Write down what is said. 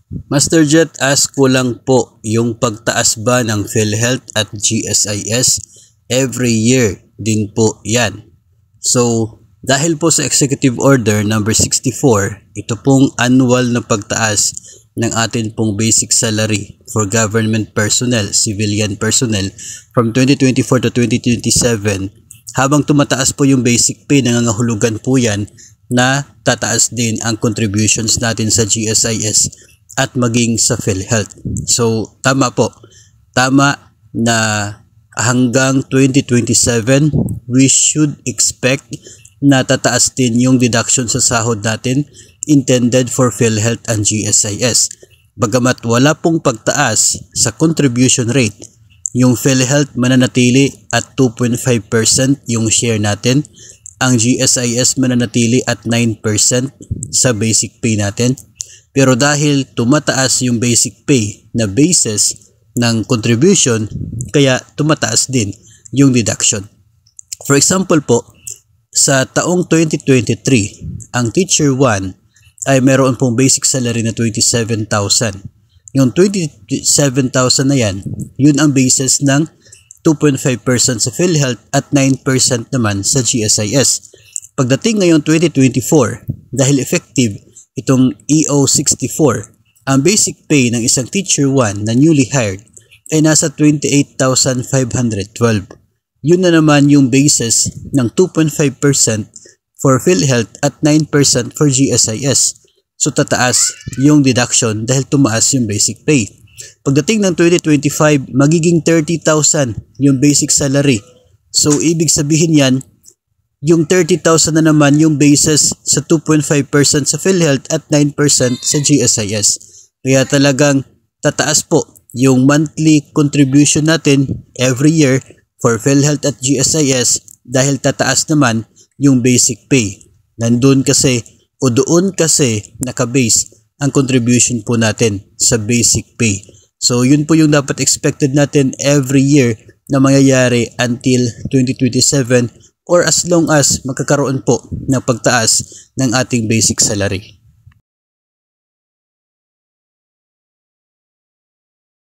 Master Jet, ask ko lang po, yung pagtaas ba ng PhilHealth at GSIS every year din po yan? So, dahil po sa Executive Order number 64, ito pong annual na pagtaas ng atin pong basic salary for government personnel, civilian personnel from 2024 to 2027, habang tumataas po yung basic pay, nangangahulugan po yan na tataas din ang contributions natin sa GSIS at maging sa PhilHealth. So, tama po. Tama na hanggang 2027, we should expect na tataas din yung deduction sa sahod natin intended for PhilHealth and GSIS. Bagamat wala pong pagtaas sa contribution rate, yung PhilHealth mananatili at 2.5% yung share natin. Ang GSIS mananatili at 9% sa basic pay natin. Pero dahil tumataas yung basic pay na basis ng contribution, kaya tumataas din yung deduction. For example po, sa taong 2023, ang Teacher 1 ay meron pong basic salary na 27,000. Yung 27,000 na yan, yun ang basis ng 2.5% sa PhilHealth at 9% naman sa GSIS. Pagdating ngayong 2024, dahil effective itong EO64, ang basic pay ng isang Teacher 1 na newly hired ay nasa 28,512. Yun na naman yung basis ng 2.5% for PhilHealth at 9% for GSIS. So tataas yung deduction dahil tumaas yung basic pay. Pagdating ng 2025, magiging 30,000 yung basic salary. So ibig sabihin yan, yung 30,000 na naman yung basis sa 2.5% sa PhilHealth at 9% sa GSIS. Kaya talagang tataas po yung monthly contribution natin every year for PhilHealth at GSIS dahil tataas naman yung basic pay. Nandun kasi o doon kasi nakabase ang contribution po natin sa basic pay. So yun po yung dapat expected natin every year na mangyayari until 2027 or as long as magkakaroon po ng pagtaas ng ating basic salary.